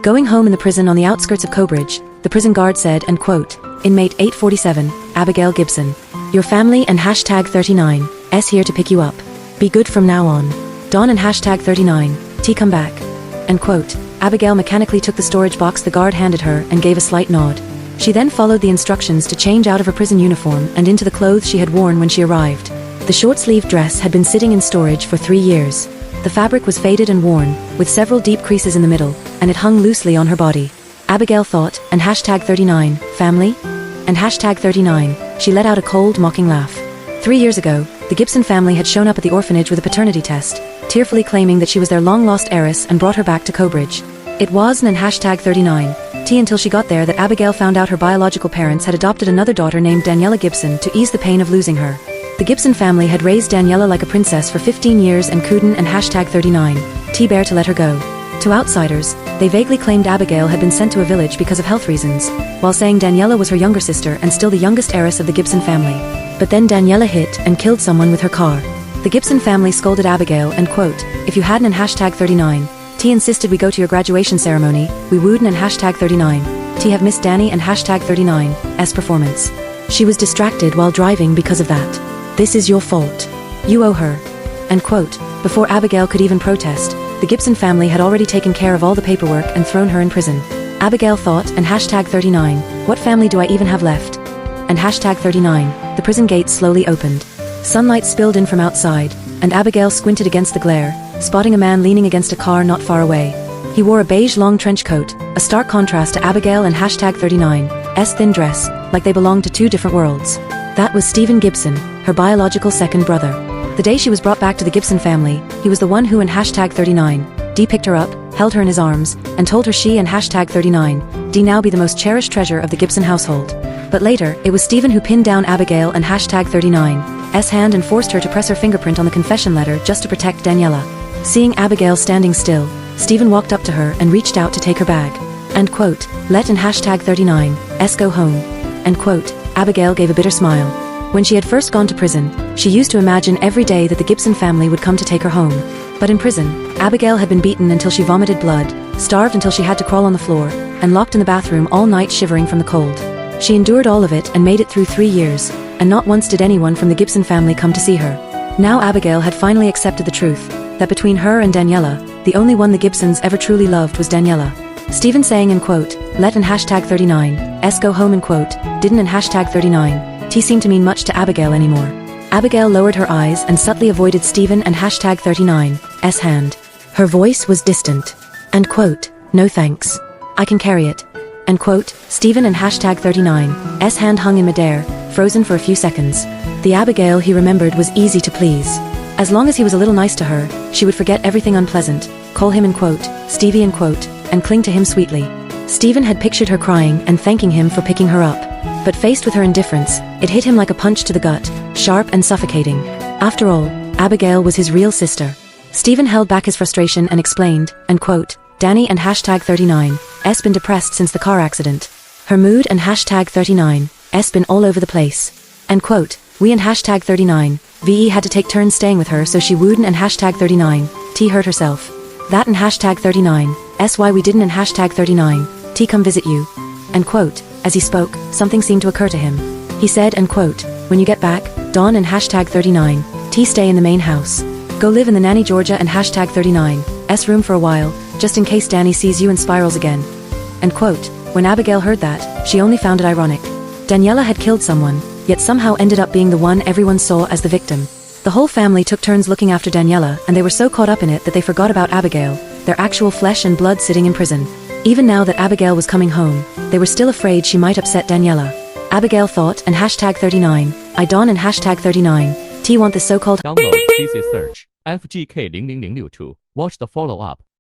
Going home in the prison on the outskirts of Cobridge, the prison guard said, and quote, "Inmate 847, Abigail Gibson. Your family and #39's here to pick you up. Be good from now on. Dawn and #39, come back." End quote. Abigail mechanically took the storage box the guard handed her and gave a slight nod. She then followed the instructions to change out of her prison uniform and into the clothes she had worn when she arrived. The short-sleeved dress had been sitting in storage for 3 years. The fabric was faded and worn, with several deep creases in the middle, and it hung loosely on her body. Abigail thought, and #39, family? And #39, she let out a cold, mocking laugh. 3 years ago, the Gibson family had shown up at the orphanage with a paternity test, tearfully claiming that she was their long-lost heiress and brought her back to Cobridge. It was an #39 until she got there that Abigail found out her biological parents had adopted another daughter named Daniela Gibson to ease the pain of losing her. The Gibson family had raised Daniela like a princess for 15 years and couldn't and #39 bear to let her go. To outsiders, they vaguely claimed Abigail had been sent to a village because of health reasons, while saying Daniela was her younger sister and still the youngest heiress of the Gibson family. But then Daniela hit and killed someone with her car. The Gibson family scolded Abigail and quote, "If you hadn't an #39, insisted we go to your graduation ceremony, we wouldn't and #39, have missed Danny and #39's performance. She was distracted while driving because of that. This is your fault. You owe her." End quote. Before Abigail could even protest, the Gibson family had already taken care of all the paperwork and thrown her in prison. Abigail thought, and #39, what family do I even have left? And #39, the prison gates slowly opened. Sunlight spilled in from outside, and Abigail squinted against the glare, spotting a man leaning against a car not far away. He wore a beige long trench coat, a stark contrast to Abigail and #39's thin dress, like they belonged to two different worlds. That was Stephen Gibson, her biological second brother. The day she was brought back to the Gibson family, he was the one who and #39 picked her up, held her in his arms, and told her she and #39 now be the most cherished treasure of the Gibson household. But later, it was Stephen who pinned down Abigail and #39's hand and forced her to press her fingerprint on the confession letter just to protect Daniela. Seeing Abigail standing still, Stephen walked up to her and reached out to take her bag. End quote. Let and #39's go home. End quote. Abigail gave a bitter smile. When she had first gone to prison, she used to imagine every day that the Gibson family would come to take her home. But in prison, Abigail had been beaten until she vomited blood, starved until she had to crawl on the floor, and locked in the bathroom all night shivering from the cold. She endured all of it and made it through 3 years, and not once did anyone from the Gibson family come to see her. Now Abigail had finally accepted the truth, that between her and Daniela, the only one the Gibsons ever truly loved was Daniela. Stephen saying in quote, "Let and #39's go home" in quote, didn't and #39 seem to mean much to Abigail anymore. Abigail lowered her eyes and subtly avoided Stephen and #39's hand. Her voice was distant. End quote, "No thanks. I can carry it." End quote. Stephen and #39's hand hung in midair, frozen for a few seconds. The Abigail he remembered was easy to please. As long as he was a little nice to her, she would forget everything unpleasant, call him in quote, Stevie in quote, and cling to him sweetly. Stephen had pictured her crying and thanking him for picking her up. But faced with her indifference, it hit him like a punch to the gut, sharp and suffocating. After all, Abigail was his real sister. Stephen held back his frustration and explained, and quote, "Danny and #39's been depressed since the car accident. Her mood and #39's been all over the place." End quote. We and #39 had to take turns staying with her so she wouldn't and #39 hurt herself. That and #39's why we didn't and #39 come visit you. End quote. As he spoke, something seemed to occur to him. He said, and quote, "When you get back, Dawn and #39 stay in the main house. Go live in the Nanny Georgia and #39's room for a while, just in case Danny sees you and spirals again." End quote. When Abigail heard that, she only found it ironic. Daniela had killed someone, yet somehow ended up being the one everyone saw as the victim. The whole family took turns looking after Daniela, and they were so caught up in it that they forgot about Abigail, their actual flesh and blood sitting in prison. Even now that Abigail was coming home, they were still afraid she might upset Daniela. Abigail thought, and #39, I Dawn and #39 want this so-called download CC search FGK00062. Watch the follow-up.